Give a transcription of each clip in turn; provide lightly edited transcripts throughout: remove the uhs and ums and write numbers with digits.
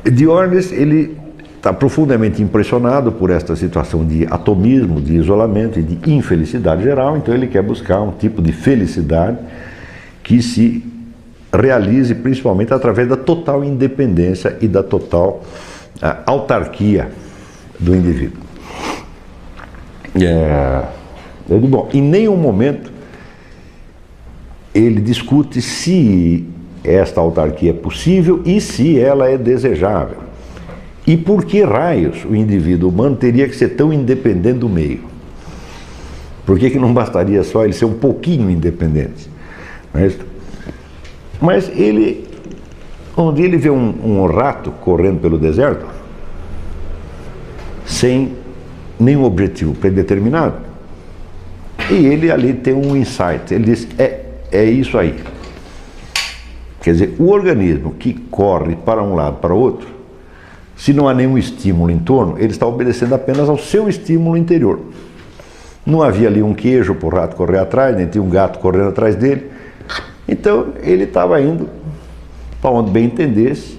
Diógenes, ele está profundamente impressionado por esta situação de atomismo, de isolamento e de infelicidade geral, então ele quer buscar um tipo de felicidade que se realize principalmente através da total independência e da total autarquia do indivíduo. Bom, em nenhum momento ele discute se esta autarquia é possível e se ela é desejável. E por que raios o indivíduo humano teria que ser tão independente do meio? Por que não bastaria só ele ser um pouquinho independente? Mas ele, um dia ele vê um rato correndo pelo deserto, sem nenhum objetivo predeterminado, e ele ali tem um insight, ele diz, é isso aí. Quer dizer, o organismo que corre para um lado para o outro, se não há nenhum estímulo em torno, ele está obedecendo apenas ao seu estímulo interior. Não havia ali um queijo para o rato correr atrás, nem tinha um gato correndo atrás dele. Então ele estava indo para onde bem entendesse,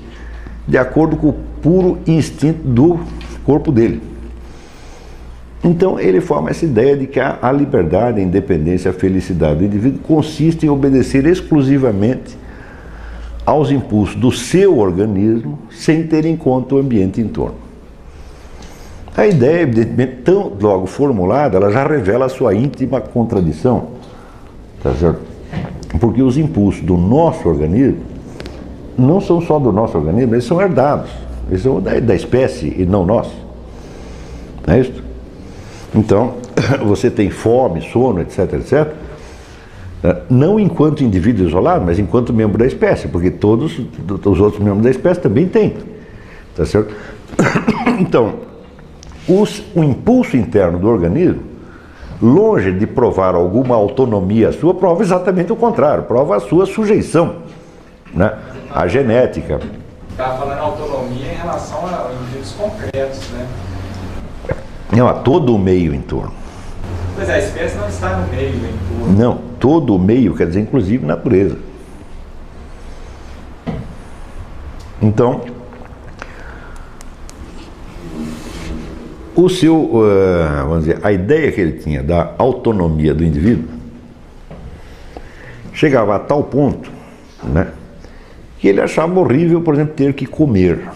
de acordo com o puro instinto do corpo dele. Então ele forma essa ideia de que a liberdade, a independência, a felicidade do indivíduo consiste em obedecer exclusivamente aos impulsos do seu organismo, sem ter em conta o ambiente em torno. A ideia, evidentemente, tão logo formulada, ela já revela a sua íntima contradição, tá certo? Porque os impulsos do nosso organismo não são só do nosso organismo, eles são herdados, eles são da espécie e não nossos. Não é isso? Então, você tem fome, sono, etc, etc, não enquanto indivíduo isolado, mas enquanto membro da espécie, porque todos os outros membros da espécie também têm, tá certo? Então, o impulso interno do organismo, longe de provar alguma autonomia sua, prova exatamente o contrário, prova a sua sujeição, né, à genética. Estava falando autonomia em relação a indivíduos concretos, né? Não, a todo o meio em torno. Pois é, a espécie não está no meio em torno. Não, todo o meio, quer dizer, inclusive natureza. Então, vamos dizer, a ideia que ele tinha da autonomia do indivíduo chegava a tal ponto, né, que ele achava horrível, por exemplo, ter que comer.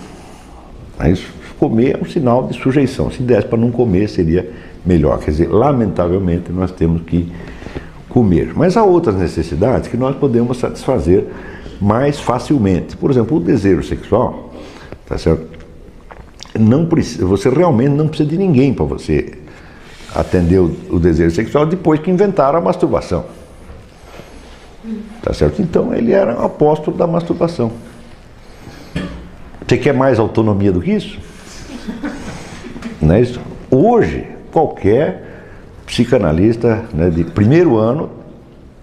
Mas comer é um sinal de sujeição. Se desse para não comer, seria melhor. Quer dizer, lamentavelmente, nós temos que comer. Mas há outras necessidades que nós podemos satisfazer mais facilmente. Por exemplo, o desejo sexual, tá certo? Não precisa, você realmente não precisa de ninguém para você atender o desejo sexual depois que inventaram a masturbação. Tá certo? Então ele era um apóstolo da masturbação. Você quer mais autonomia do que isso? Não é isso? Hoje, qualquer psicanalista, né, de primeiro ano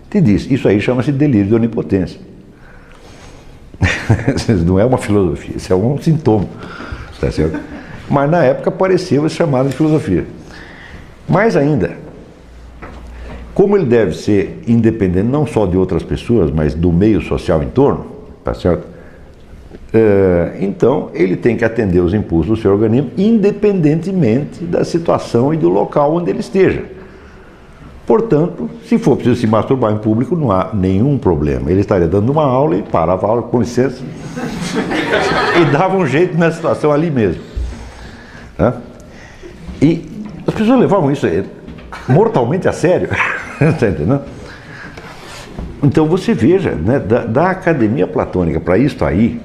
te diz, isso aí chama-se delírio de onipotência. Não é uma filosofia, isso é um sintoma. Tá certo? Mas na época parecia ser chamado de filosofia. Mais ainda, como ele deve ser independente não só de outras pessoas, mas do meio social em torno, tá certo? Então ele tem que atender os impulsos do seu organismo independentemente da situação e do local onde ele esteja. Portanto, se for preciso se masturbar em público, não há nenhum problema. Ele estaria dando uma aula e parava a aula, com licença, e dava um jeito na situação ali mesmo. Né? E as pessoas levavam isso mortalmente a sério. Está entendendo? Então você veja, né, da academia platônica para isso aí,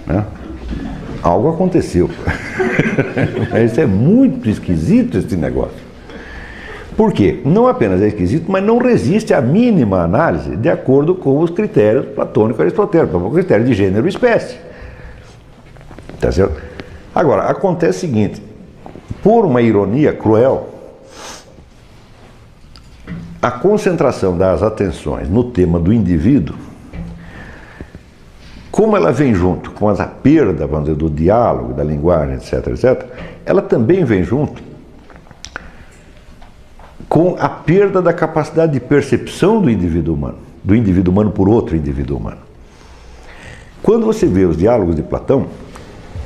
né, algo aconteceu. Isso é muito esquisito, esse negócio. Por quê? Não apenas é esquisito, mas não resiste à mínima análise de acordo com os critérios platônicos aristotélicos, o critério de gênero e espécie. Tá certo? Agora, acontece o seguinte, por uma ironia cruel, a concentração das atenções no tema do indivíduo, como ela vem junto com a perda, vamos dizer, do diálogo, da linguagem, etc, etc, ela também vem junto com a perda da capacidade de percepção do indivíduo humano por outro indivíduo humano. Quando você vê os diálogos de Platão,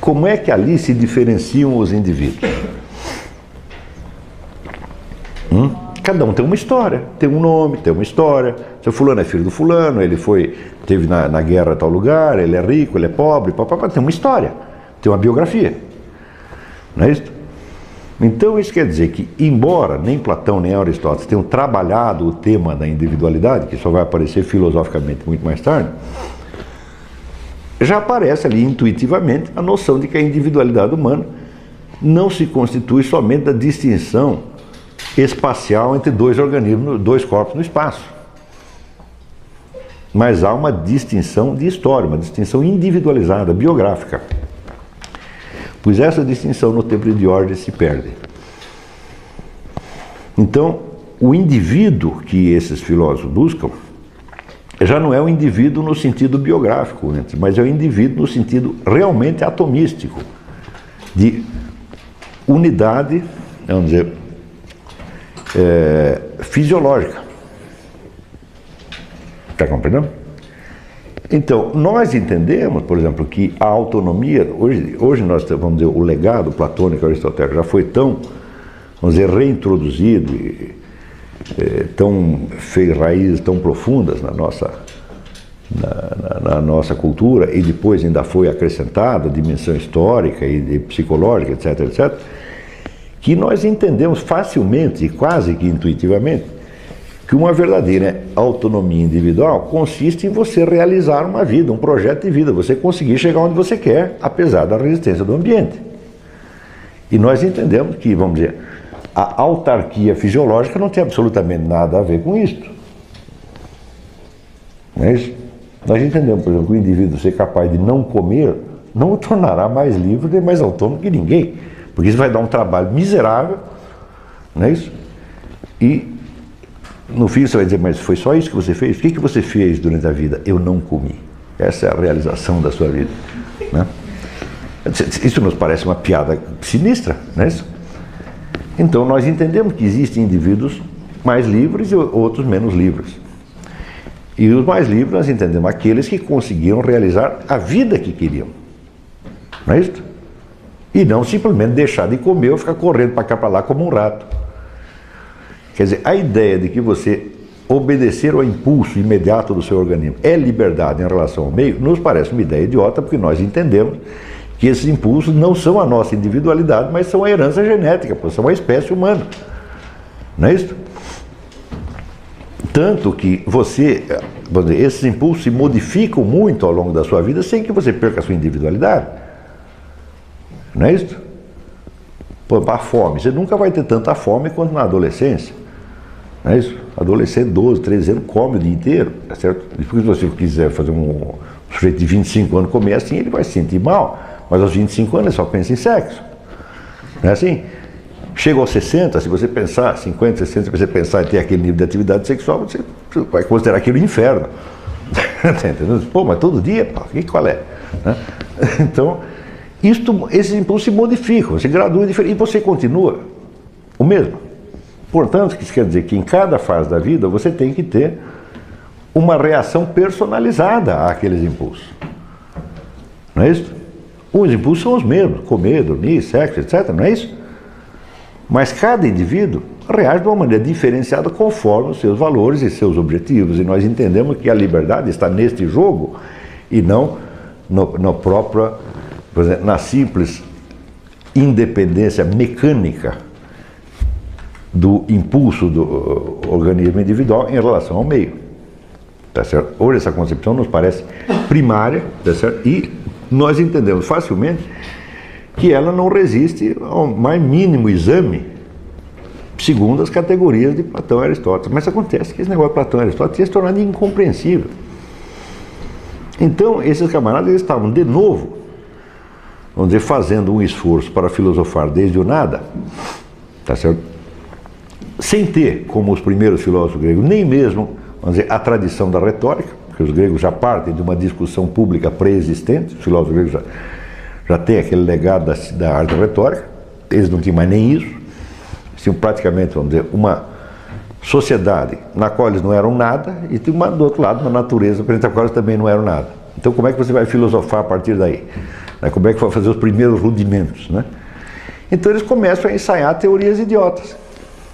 como é que ali se diferenciam os indivíduos? Cada um tem uma história, tem um nome, tem uma história. Seu fulano é filho do fulano, ele teve na guerra em tal lugar, ele é rico, ele é pobre, papapá, tem uma história, tem uma biografia. Não é isso? Então isso quer dizer que, embora nem Platão nem Aristóteles tenham trabalhado o tema da individualidade, que só vai aparecer filosoficamente muito mais tarde, já aparece ali intuitivamente a noção de que a individualidade humana não se constitui somente da distinção espacial entre dois organismos, dois corpos no espaço. Mas há uma distinção de história, uma distinção individualizada, biográfica. Pois essa distinção no tempo de Diógenes se perde. Então, o indivíduo que esses filósofos buscam já não é o indivíduo no sentido biográfico, mas é o indivíduo no sentido realmente atomístico, de unidade, vamos dizer, fisiológica. Está compreendendo? Então, nós entendemos, por exemplo, que a autonomia, hoje nós vamos dizer, o legado platônico aristotélico já foi tão, vamos dizer, reintroduzido, fez raízes tão profundas na nossa cultura, e depois ainda foi acrescentada a dimensão histórica e psicológica, etc., etc., que nós entendemos facilmente e quase que intuitivamente que uma verdadeira autonomia individual consiste em você realizar uma vida, um projeto de vida, você conseguir chegar onde você quer, apesar da resistência do ambiente. E nós entendemos que, vamos dizer, a autarquia fisiológica não tem absolutamente nada a ver com isso. Não é isso? Nós entendemos, por exemplo, que o indivíduo ser capaz de não comer não o tornará mais livre nem mais autônomo que ninguém. Porque isso vai dar um trabalho miserável, não é isso? E no fim você vai dizer, mas foi só isso que você fez? O que você fez durante a vida? Eu não comi. Essa é a realização da sua vida. Né? Isso nos parece uma piada sinistra, não é isso? Então nós entendemos que existem indivíduos mais livres e outros menos livres. E os mais livres nós entendemos aqueles que conseguiram realizar a vida que queriam. Não é isso? E não simplesmente deixar de comer ou ficar correndo para cá para lá como um rato. Quer dizer, a ideia de que você obedecer ao impulso imediato do seu organismo é liberdade em relação ao meio, nos parece uma ideia idiota, porque nós entendemos que esses impulsos não são a nossa individualidade, mas são a herança genética, são a espécie humana. Não é isso? Tanto que esses impulsos se modificam muito ao longo da sua vida sem que você perca a sua individualidade. Não é isso? A fome, você nunca vai ter tanta fome quanto na adolescência. Não é isso? Adolescente, 12, 13 anos, come o dia inteiro, tá certo? Depois, se você quiser fazer um sujeito de 25 anos comer assim, ele vai se sentir mal, mas aos 25 anos ele só pensa em sexo. Não é assim? Chega aos 60, se você pensar, 50, 60, se você pensar em ter aquele nível de atividade sexual, você vai considerar aquilo um inferno. Entendeu? Pô, mas todo dia, pô, qual é? Né? Então, esses impulsos se modificam, se graduam diferente, e você continua o mesmo. Portanto, isso quer dizer que em cada fase da vida você tem que ter uma reação personalizada àqueles impulsos. Não é isso? Os impulsos são os mesmos, comer, dormir, sexo, etc., não é isso? Mas cada indivíduo reage de uma maneira diferenciada conforme os seus valores e seus objetivos. E nós entendemos que a liberdade está neste jogo e não na simples independência mecânica do impulso do organismo individual em relação ao meio. Tá certo? Hoje essa concepção nos parece primária, tá certo? E nós entendemos facilmente que ela não resiste ao mais mínimo exame segundo as categorias de Platão e Aristóteles. Mas acontece que esse negócio de Platão e Aristóteles tinha se tornado incompreensível. Então, esses camaradas eles estavam de novo, vamos dizer, fazendo um esforço para filosofar desde o nada, tá certo? Sem ter, como os primeiros filósofos gregos, nem mesmo, vamos dizer, a tradição da retórica, porque os gregos já partem de uma discussão pública pré-existente, os filósofos gregos já têm aquele legado da arte retórica, eles não tinham mais nem isso, tinham praticamente, vamos dizer, uma sociedade na qual eles não eram nada, e tem do outro lado uma natureza perante a qual eles também não eram nada. Então como é que você vai filosofar a partir daí? Né? Como é que vai fazer os primeiros rudimentos, né? Então eles começam a ensaiar teorias idiotas.